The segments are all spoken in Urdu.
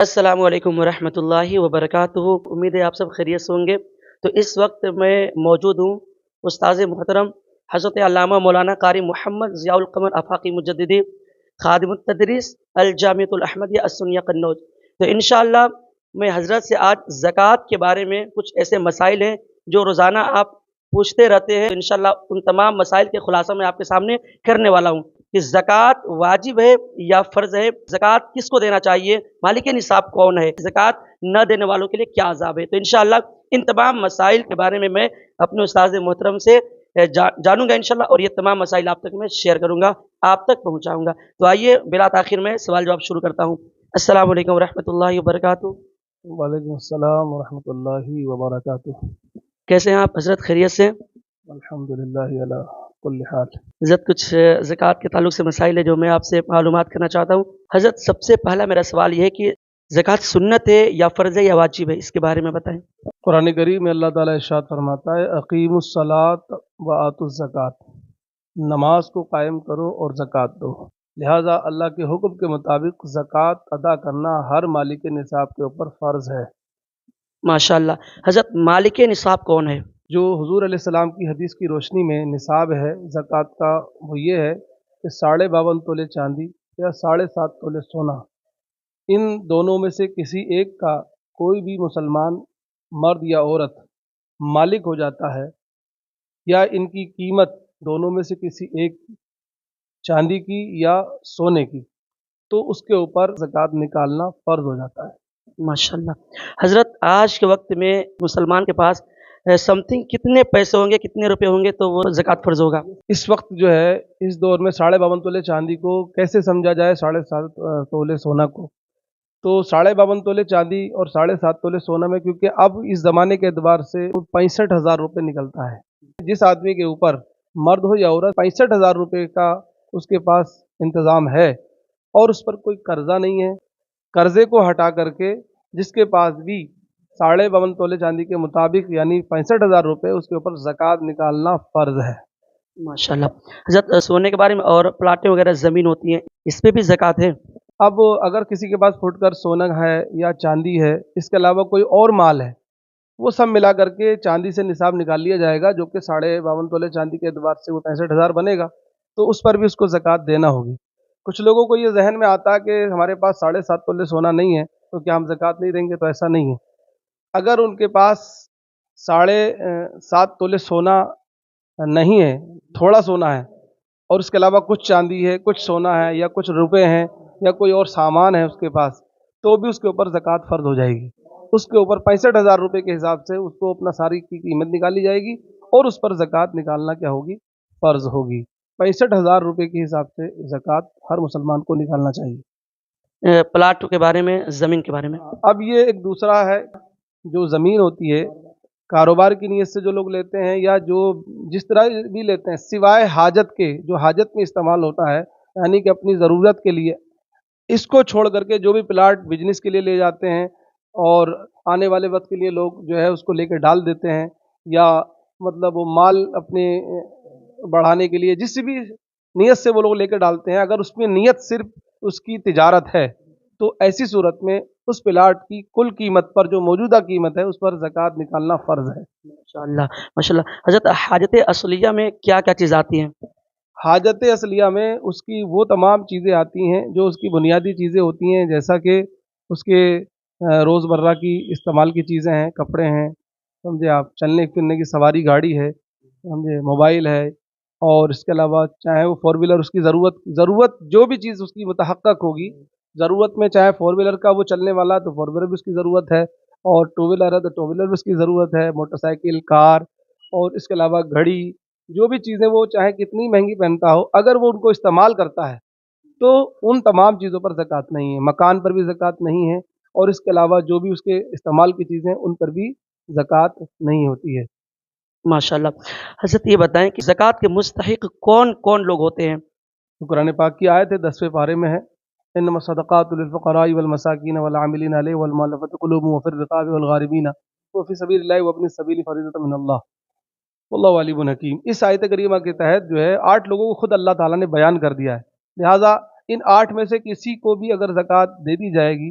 السلام علیکم ورحمۃ اللہ وبرکاتہ۔ امید ہے آپ سب خیریت سے ہوں گے۔ تو اس وقت میں موجود ہوں استاذ محترم حضرت علامہ مولانا قاری محمد ضیاء القمر آفاقی مجددی خادم التدریس الجامعۃ الاحمدیہ السنیہ قنوج۔ تو انشاءاللہ میں حضرت سے آج زکوٰۃ کے بارے میں کچھ ایسے مسائل ہیں جو روزانہ آپ پوچھتے رہتے ہیں، انشاءاللہ ان تمام مسائل کے خلاصہ میں آپ کے سامنے کرنے والا ہوں کہ زکوٰۃ واجب ہے یا فرض ہے، زکوٰۃ کس کو دینا چاہیے، مالک نصاب کون ہے، زکوٰۃ نہ دینے والوں کے لیے کیا عذاب ہے۔ تو انشاءاللہ ان تمام مسائل کے بارے میں اپنے استاذ محترم سے جانوں گا انشاءاللہ، اور یہ تمام مسائل آپ تک میں شیئر کروں گا، آپ تک پہنچاؤں گا۔ تو آئیے بلا تاخیر میں سوال جواب شروع کرتا ہوں۔ السلام علیکم ورحمۃ اللہ وبرکاتہ۔ وعلیکم السلام ورحمۃ اللہ وبرکاتہ۔ کیسے ہیں آپ حضرت، خیریت سے؟ الحمدللہ علی کل حال۔ حضرت کچھ زکوٰۃ کے تعلق سے مسائل ہے جو میں آپ سے معلومات کرنا چاہتا ہوں۔ حضرت سب سے پہلا میرا سوال یہ ہے کہ زکوٰۃ سنت ہے یا فرض ہے یا واجب ہے، اس کے بارے میں بتائیں۔ قرآن کریم میں اللہ تعالیٰ ارشاد فرماتا ہے اقیموا الصلاۃ وآتوا الزکوٰۃ، نماز کو قائم کرو اور زکوٰۃ دو۔ لہٰذا اللہ کے حکم کے مطابق زکوٰۃ ادا کرنا ہر مالک نصاب کے اوپر فرض ہے۔ ماشاءاللہ۔ حضرت مالک نصاب کون ہے؟ جو حضور علیہ السلام کی حدیث کی روشنی میں نصاب ہے زکوٰۃ کا، وہ یہ ہے کہ 52.5 تولے چاندی یا 7.5 تولے سونا، ان دونوں میں سے کسی ایک کا کوئی بھی مسلمان مرد یا عورت مالک ہو جاتا ہے، یا ان کی قیمت دونوں میں سے کسی ایک چاندی کی یا سونے کی، تو اس کے اوپر زکوٰۃ نکالنا فرض ہو جاتا ہے۔ ماشاءاللہ۔ حضرت آج کے وقت میں مسلمان کے پاس سم تھنگ کتنے پیسے ہوں گے، کتنے روپے ہوں گے تو وہ زکوٰۃ فرض ہوگا؟ اس وقت جو ہے اس دور میں 52.5 تولے چاندی کو کیسے سمجھا جائے 7.5 تولے سونا کو؟ تو 52.5 تولے چاندی اور 7.5 تولے سونا میں، کیونکہ اب اس زمانے کے اعتبار سے 65,000 روپے نکلتا ہے۔ جس آدمی کے اوپر مرد ہو یا عورت 65,000 روپے کا اس کے پاس انتظام ہے اور اس پر کوئی قرضہ نہیں ہے، قرضے کو ہٹا کر کے جس کے پاس بھی 52.5 تولے چاندی کے مطابق یعنی 65,000 روپے، اس کے اوپر زکوٰۃ نکالنا فرض ہے۔ ماشاءاللہ۔ حضرت سونے کے بارے میں اور پلاٹیں وغیرہ زمین ہوتی ہیں، اس پہ بھی زکوٰۃ ہے؟ اب اگر کسی کے پاس فٹ کر سونا ہے یا چاندی ہے، اس کے علاوہ کوئی اور مال ہے، وہ سب ملا کر کے چاندی سے نصاب نکال لیا جائے گا، جو کہ 52.5 تولے چاندی کے اعتبار سے وہ 65,000 بنے گا، تو اس پر بھی اس کو زکوٰۃ دینا ہوگی۔ کچھ لوگوں کو یہ ذہن میں آتا ہے کہ ہمارے پاس 7.5 تولے سونا نہیں ہے تو کیا ہم زکوٰۃ نہیں دیں گے؟ تو ایسا نہیں ہے۔ اگر ان کے پاس 7.5 تولے سونا نہیں ہے، تھوڑا سونا ہے، اور اس کے علاوہ کچھ چاندی ہے، کچھ سونا ہے، یا کچھ روپے ہیں، یا کوئی اور سامان ہے اس کے پاس، تو بھی اس کے اوپر زکوٰۃ فرض ہو جائے گی۔ اس کے اوپر 65,000 روپے کے حساب سے اس کو اپنا ساری کی قیمت نکالی جائے گی اور اس پر زکوٰۃ نکالنا کیا ہوگی؟ فرض ہوگی۔ 65,000 روپے کے حساب سے زکوٰۃ ہر مسلمان کو نکالنا چاہیے۔ پلاٹ کے بارے میں، زمین کے بارے میں؟ اب یہ ایک دوسرا ہے، جو زمین ہوتی ہے کاروبار کی نیت سے جو لوگ لیتے ہیں یا جو جس طرح بھی لیتے ہیں، سوائے حاجت کے، جو حاجت میں استعمال ہوتا ہے یعنی کہ اپنی ضرورت کے لیے، اس کو چھوڑ کر کے جو بھی پلاٹ بزنس کے لیے لے جاتے ہیں اور آنے والے وقت کے لیے لوگ جو ہے اس کو لے کے ڈال دیتے ہیں، یا مطلب وہ مال اپنے بڑھانے کے لیے جس بھی نیت سے وہ لوگ لے کے ڈالتے ہیں، اگر اس میں نیت صرف اس کی تجارت ہے تو ایسی صورت میں اس پلاٹ کی کل قیمت پر جو موجودہ قیمت ہے اس پر زکوٰۃ نکالنا فرض ہے۔ ماشاءاللہ ماشاءاللہ۔ حضرت حاجت اصلیہ میں کیا کیا چیز آتی ہیں؟ حاجت اصلیہ میں اس کی وہ تمام چیزیں آتی ہیں جو اس کی بنیادی چیزیں ہوتی ہیں، جیسا کہ اس کے روز مرہ کی استعمال کی چیزیں ہیں، کپڑے ہیں، سمجھے آپ، چلنے پھرنے کی سواری گاڑی ہے، سمجھے، موبائل ہے، اور اس کے علاوہ چاہے وہ 4 ویلر، اس کی ضرورت جو بھی چیز اس کی متحقق ہوگی ضرورت میں، چاہے 4 ویلر کا وہ چلنے والا ہے تو 4 ویلر بھی اس کی ضرورت ہے، اور 2 ویلر ہے تو 2 ویلر بھی اس کی ضرورت ہے، موٹر سائیکل، کار، اور اس کے علاوہ گھڑی، جو بھی چیزیں وہ چاہے کتنی مہنگی پہنتا ہو، اگر وہ ان کو استعمال کرتا ہے تو ان تمام چیزوں پر زکوٰۃ نہیں ہے۔ مکان پر بھی زکوٰۃ نہیں ہے، اور اس کے علاوہ جو بھی اس کے استعمال کی چیزیں ان پر بھی زکوٰۃ نہیں ہوتی ہے۔ ماشاءاللہ۔ حضرت یہ بتائیں کہ زکوٰۃ کے مستحق کون کون لوگ ہوتے ہیں؟ تو قرآن پاک کی آیت ہے 10ویں پارے میں ہے، انما الصدقات للفقراء والمساکین والعاملین علیہ والمؤلفۃ قلوبهم وفی الرقاب والغارمین وفی سبیل اللہ وابن السبیل فریضۃ من اللہ واللہ علیم حکیم۔ اس آیت کریمہ کے تحت جو ہے 8 لوگوں کو خود اللہ تعالیٰ نے بیان کر دیا ہے، لہٰذا ان 8 میں سے کسی کو بھی اگر زکوٰۃ دے دی جائے گی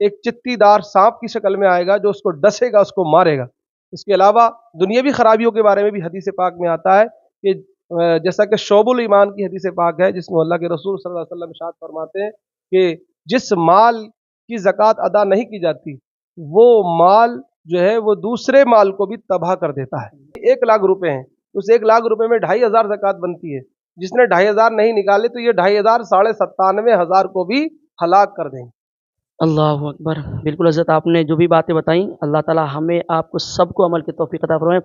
ایک چتیدار سانپ کی شکل میں آئے گا جو اس کو ڈسے گا، اس کو مارے گا۔ اس کے علاوہ دنیاوی خرابیوں کے بارے میں بھی حدیث پاک میں آتا ہے کہ جیسا کہ شعب الایمان کی حدیث پاک ہے جس میں اللہ کے رسول صلی اللہ علیہ وسلم ارشاد فرماتے ہیں کہ جس مال کی زکوٰۃ ادا نہیں کی جاتی وہ مال جو ہے وہ دوسرے مال کو بھی تباہ کر دیتا ہے۔ 1,00,000 روپے ہیں، اس 1,00,000 روپے میں 2,500 زکوٰۃ بنتی ہے، جس نے 2,500 نہیں نکالے تو یہ 2,500 97,000 کو بھی ہلاک کر دیں گے۔ اللہ اکبر، بالکل حضرت آپ نے جو بھی باتیں بتائیں اللہ تعالی ہمیں آپ کو سب کو عمل کی توفیق عطا فرمائے۔